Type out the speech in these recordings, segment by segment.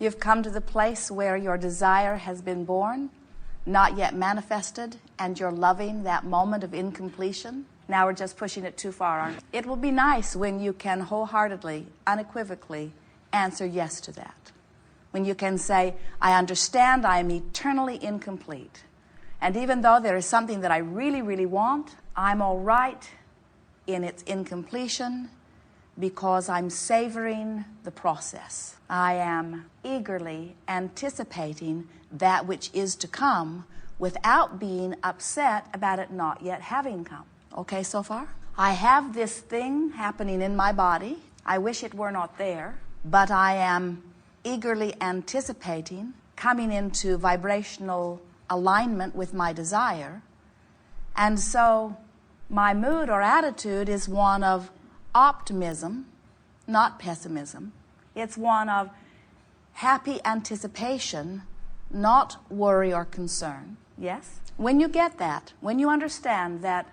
You've come to the place where your desire has been born, not yet manifested, and you're loving that moment of incompletion. Now we're just pushing it too far, aren't we? It will be nice when you can wholeheartedly, unequivocally answer yes to that. When you can say, I understand I am eternally incomplete. And even though there is something that I really, really want, I'm all right in its incompletion because I'm savoring the process. I am eagerly anticipating that which is to come without being upset about it not yet having come. Okay so far? I have this thing happening in my body. I wish it were not there, but I am eagerly anticipating coming into vibrational alignment with my desire. And so my mood or attitude is one of optimism, not pessimism. It's one of happy anticipation, not worry or concern. Yes? When you get that, when you understand that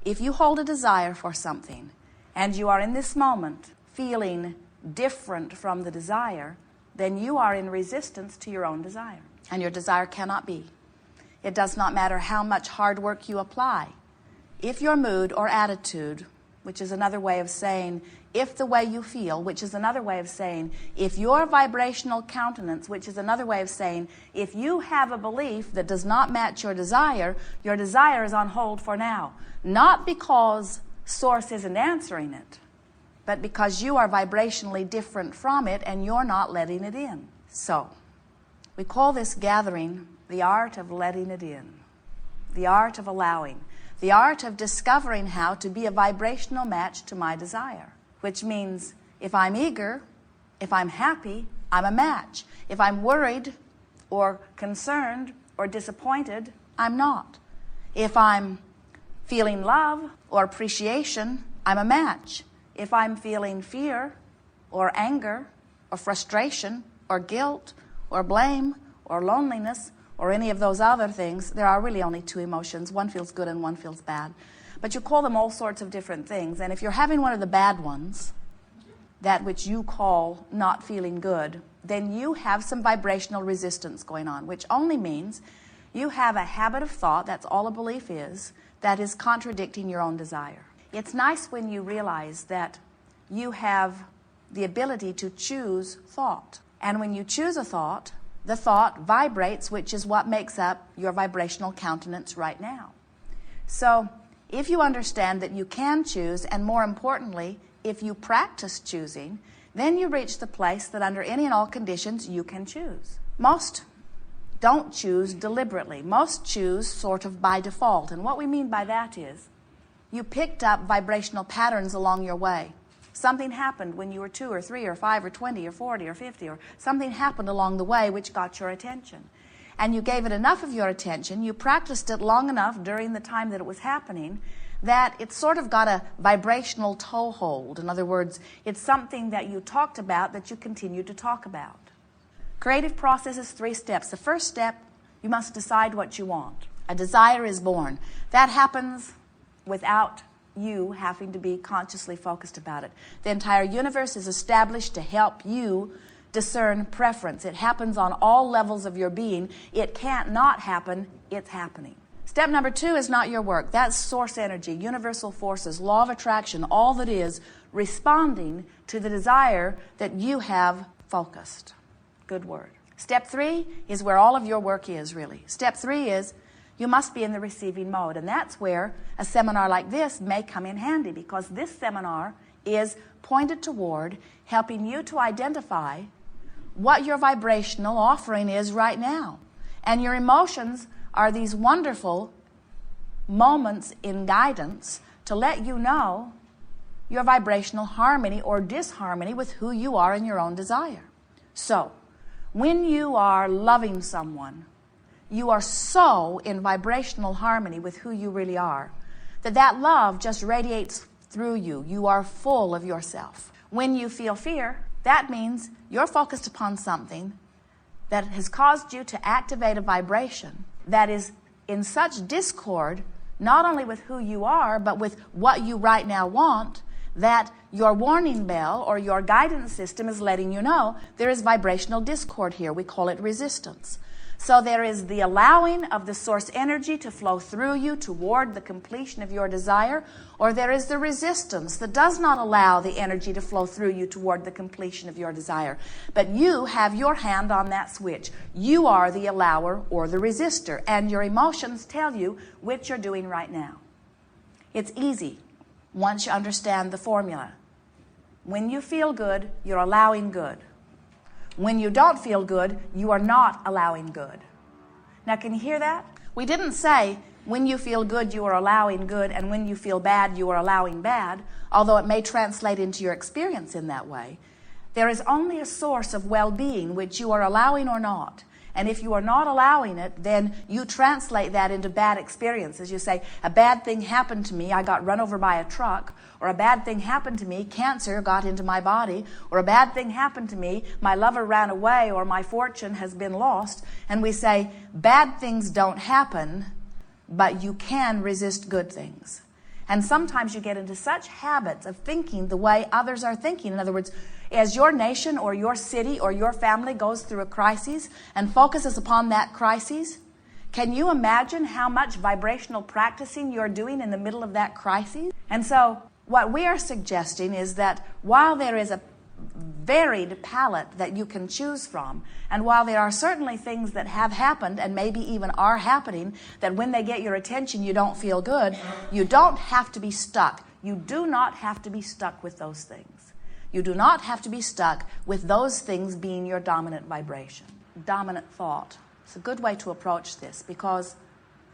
if you hold a desire for something and you are in this moment feeling different from the desire, then you are in resistance to your own desire. And your desire cannot be. It does not matter how much hard work you apply. If your mood or attitude, which is another way of saying if the way you feel, which is another way of saying if your vibrational countenance, which is another way of saying if you have a belief that does not match your desire is on hold for now. Not because Source isn't answering it, but because you are vibrationally different from it and you're not letting it in. So, we call this gathering the art of letting it in, the art of allowing, the art of discovering how to be a vibrational match to my desire, which means if I'm eager, if I'm happy, I'm a match. If I'm worried or concerned or disappointed, I'm not. If I'm feeling love or appreciation, I'm a match. If I'm feeling fear or anger or frustration or guilt or blame or loneliness or any of those other things, there are really only two emotions. One feels good and one feels bad. But you call them all sorts of different things. And if you're having one of the bad ones, that which you call not feeling good, then you have some vibrational resistance going on, which only means you have a habit of thought, that's all a belief is, that is contradicting your own desire. It's nice when you realize that you have the ability to choose thought. And when you choose a thought, the thought vibrates, which is what makes up your vibrational countenance right now. So if you understand that you can choose, and more importantly, if you practice choosing, then you reach the place that under any and all conditions you can choose. Most don't choose deliberately. Most choose sort of by default. And what we mean by that is you picked up vibrational patterns along your way. Something happened when you were 2 or 3 or 5 or 20 or 40 or 50, or something happened along the way which got your attention. And you gave it enough of your attention, you practiced it long enough during the time that it was happening, that it sort of got a vibrational toehold. In other words, it's something that you talked about that you continue to talk about. Creative process is 3 steps. The first step, you must decide what you want. A desire is born. That happens without you having to be consciously focused about it. The entire universe is established to help you discern preference. It happens on all levels of your being. It can't not happen. It's happening. Step number 2 is not your work. That's source energy, universal forces, law of attraction, all that is responding to the desire that you have focused. Good word. Step 3 is where all of your work is, really. Step 3 is you must be in the receiving mode. And that's where a seminar like this may come in handy, because this seminar is pointed toward helping you to identify what your vibrational offering is right now. And your emotions are these wonderful moments in guidance to let you know your vibrational harmony or disharmony with who you are in your own desire. So, when you are loving someone, you are so in vibrational harmony with who you really are that that love just radiates through you. You are full of yourself. When you feel fear, that means you're focused upon something that has caused you to activate a vibration that is in such discord, not only with who you are, but with what you right now want, that your warning bell or your guidance system is letting you know there is vibrational discord here. We call it resistance. So there is the allowing of the source energy to flow through you toward the completion of your desire, or there is the resistance that does not allow the energy to flow through you toward the completion of your desire. But you have your hand on that switch. You are the allower or the resistor, and your emotions tell you which you're doing right now. It's easy once you understand the formula. When you feel good, you're allowing good. When you don't feel good, you are not allowing good. Now, can you hear that? We didn't say when you feel good, you are allowing good, and when you feel bad, you are allowing bad, although it may translate into your experience in that way. There is only a source of well-being which you are allowing or not. And if you are not allowing it, then you translate that into bad experiences. You say, a bad thing happened to me, I got run over by a truck, or a bad thing happened to me, cancer got into my body, or a bad thing happened to me, my lover ran away, or my fortune has been lost. And we say, bad things don't happen, but you can resist good things. And sometimes you get into such habits of thinking the way others are thinking. In other words, as your nation or your city or your family goes through a crisis and focuses upon that crisis, can you imagine how much vibrational practicing you're doing in the middle of that crisis? And so what we are suggesting is that while there is a varied palette that you can choose from, and while there are certainly things that have happened and maybe even are happening that when they get your attention you don't feel good, you don't have to be stuck. You do not have to be stuck with those things. You do not have to be stuck with those things being your dominant vibration. Dominant thought. It's a good way to approach this because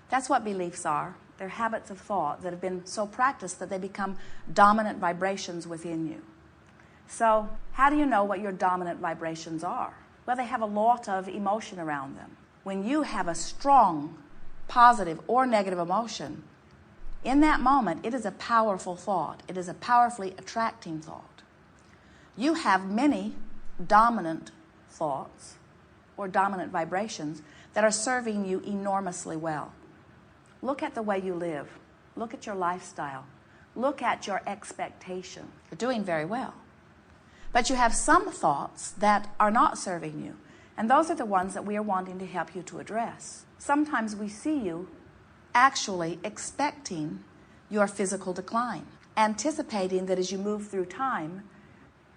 that's what beliefs are. They're habits of thought that have been so practiced that they become dominant vibrations within you. So how do you know what your dominant vibrations are? Well, they have a lot of emotion around them. When you have a strong, positive or negative emotion, in that moment, it is a powerful thought. It is a powerfully attracting thought. You have many dominant thoughts or dominant vibrations that are serving you enormously well. Look at the way you live. Look at your lifestyle. Look at your expectation. You're doing very well. But you have some thoughts that are not serving you, and those are the ones that we are wanting to help you to address. Sometimes we see you actually expecting your physical decline, anticipating that as you move through time,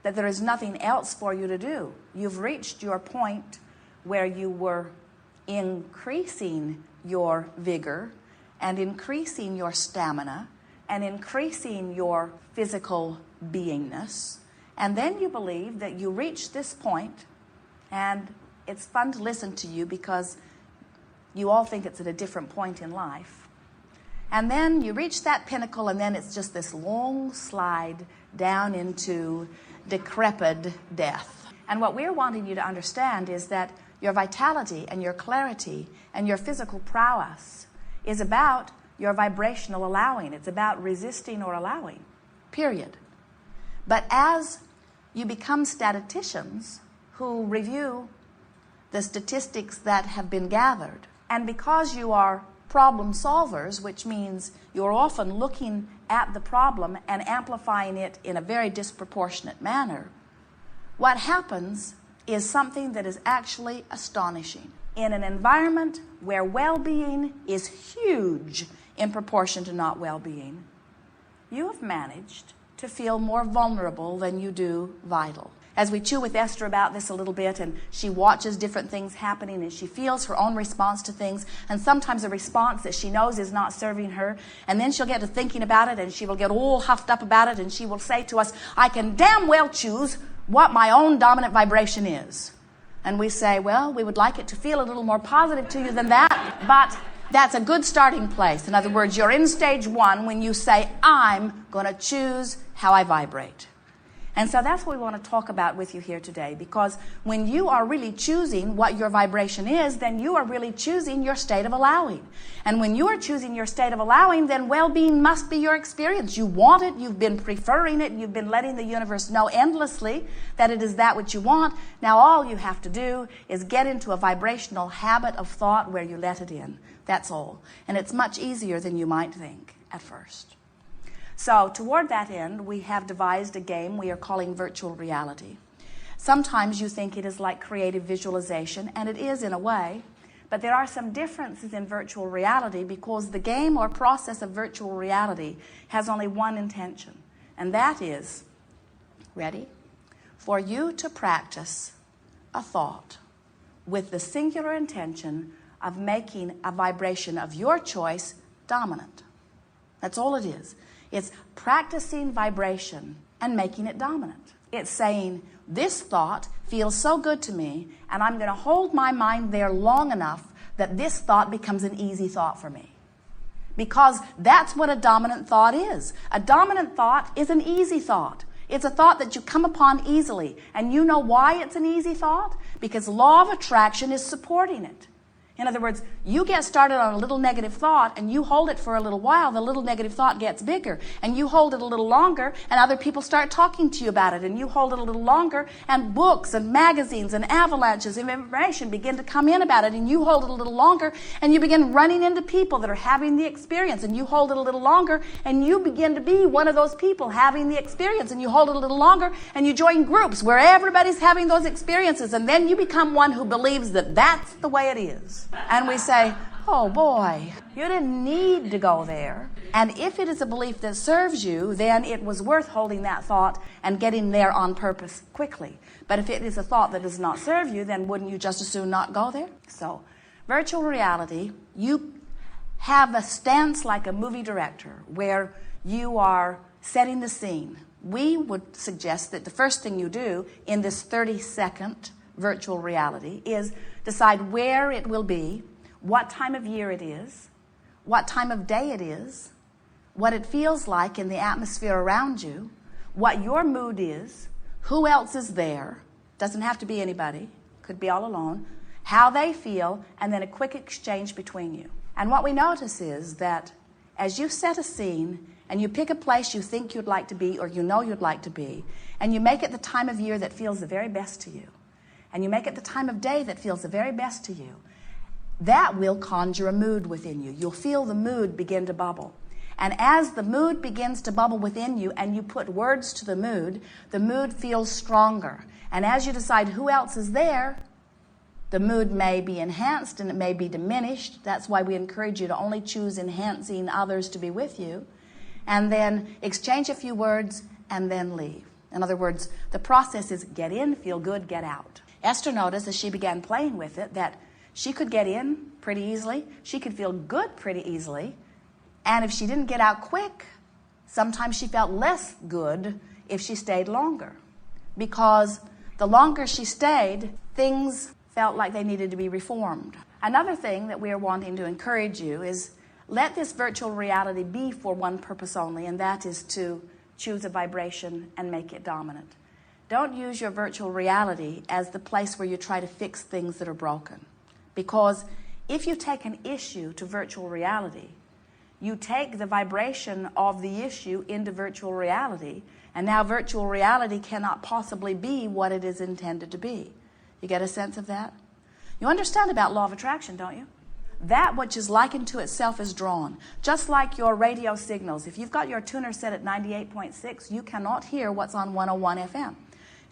that there is nothing else for you to do. You've reached your point where you were increasing your vigor and increasing your stamina and increasing your physical beingness. And then you believe that you reach this point, and it's fun to listen to you because you all think it's at a different point in life. And then you reach that pinnacle, and then it's just this long slide down into decrepit death. And what we're wanting you to understand is that your vitality and your clarity and your physical prowess is about your vibrational allowing. It's about resisting or allowing, period. But as you become statisticians who review the statistics that have been gathered, and because you are problem solvers, which means you're often looking at the problem and amplifying it in a very disproportionate manner, what happens is something that is actually astonishing. In an environment where well-being is huge in proportion to not well-being, you have managed to feel more vulnerable than you do vital. As we chew with Esther about this a little bit, and she watches different things happening, and she feels her own response to things, and sometimes a response that she knows is not serving her, and then she'll get to thinking about it, and she will get all huffed up about it, and she will say to us, I can damn well choose what my own dominant vibration is. And we say, well, we would like it to feel a little more positive to you than that, but that's a good starting place. In other words, you're in stage one when you say, I'm going to choose how I vibrate. And so that's what we want to talk about with you here today, because when you are really choosing what your vibration is, then you are really choosing your state of allowing. And when you are choosing your state of allowing, then well-being must be your experience. You want it, you've been preferring it, you've been letting the universe know endlessly that it is that which you want. Now all you have to do is get into a vibrational habit of thought where you let it in. That's all. And it's much easier than you might think at first. So toward that end, we have devised a game we are calling virtual reality. Sometimes you think it is like creative visualization, and it is in a way, but there are some differences in virtual reality because the game or process of virtual reality has only one intention, and that is, ready, for you to practice a thought with the singular intention of making a vibration of your choice dominant. That's all it is. It's practicing vibration and making it dominant. It's saying, this thought feels so good to me, and I'm going to hold my mind there long enough that this thought becomes an easy thought for me. Because that's what a dominant thought is. A dominant thought is an easy thought. It's a thought that you come upon easily. And you know why it's an easy thought? Because law of attraction is supporting it. In other words, you get started on a little negative thought and you hold it for a little while, the little negative thought gets bigger, and you hold it a little longer and other people start talking to you about it, and you hold it a little longer and books and magazines and avalanches of information begin to come in about it, and you hold it a little longer and you begin running into people that are having the experience, and you hold it a little longer and you begin to be one of those people having the experience, and you hold it a little longer and you join groups where everybody's having those experiences, and then you become one who believes that that's the way it is. And we say, oh boy, you didn't need to go there. And if it is a belief that serves you, then it was worth holding that thought and getting there on purpose quickly. But if it is a thought that does not serve you, then wouldn't you just as soon not go there? So, virtual reality, you have a stance like a movie director where you are setting the scene. We would suggest that the first thing you do in this 30-second virtual reality is decide where it will be, what time of year it is, what time of day it is, what it feels like in the atmosphere around you, what your mood is, who else is there, doesn't have to be anybody, could be all alone, how they feel, and then a quick exchange between you. And what we notice is that as you set a scene and you pick a place you think you'd like to be or you know you'd like to be, and you make it the time of year that feels the very best to you, and you make it the time of day that feels the very best to you, that will conjure a mood within you. You'll feel the mood begin to bubble. And as the mood begins to bubble within you and you put words to the mood feels stronger. And as you decide who else is there, the mood may be enhanced and it may be diminished. That's why we encourage you to only choose enhancing others to be with you. And then exchange a few words and then leave. In other words, the process is get in, feel good, get out. Esther noticed as she began playing with it that she could get in pretty easily. She could feel good pretty easily. And if she didn't get out quick, sometimes she felt less good if she stayed longer. Because the longer she stayed, things felt like they needed to be reformed. Another thing that we are wanting to encourage you is let this virtual reality be for one purpose only, and that is to choose a vibration and make it dominant. Don't use your virtual reality as the place where you try to fix things that are broken. Because if you take an issue to virtual reality, you take the vibration of the issue into virtual reality, and now virtual reality cannot possibly be what it is intended to be. You get a sense of that? You understand about law of attraction, don't you? That which is likened to itself is drawn. Just like your radio signals. If you've got your tuner set at 98.6, you cannot hear what's on 101 FM.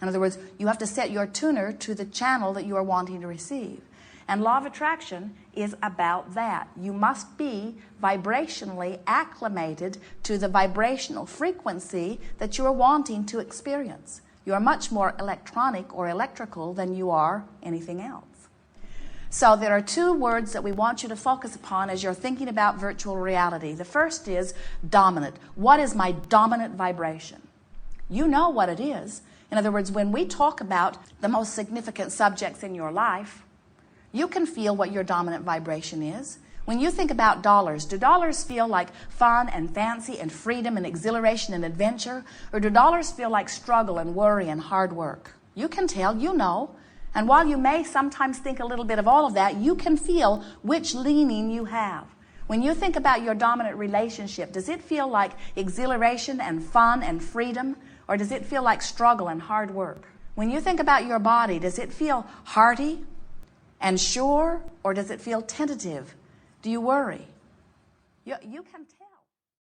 In other words, you have to set your tuner to the channel that you are wanting to receive. And law of attraction is about that. You must be vibrationally acclimated to the vibrational frequency that you are wanting to experience. You are much more electronic or electrical than you are anything else. So there are two words that we want you to focus upon as you're thinking about virtual reality. The first is dominant. What is my dominant vibration? You know what it is. In other words, when we talk about the most significant subjects in your life, you can feel what your dominant vibration is. When you think about dollars, do dollars feel like fun and fancy and freedom and exhilaration and adventure? Or do dollars feel like struggle and worry and hard work? You can tell, you know. And while you may sometimes think a little bit of all of that, you can feel which leaning you have. When you think about your dominant relationship, does it feel like exhilaration and fun and freedom? Or does it feel like struggle and hard work? When you think about your body, does it feel hearty and sure, or does it feel tentative? Do you worry? You can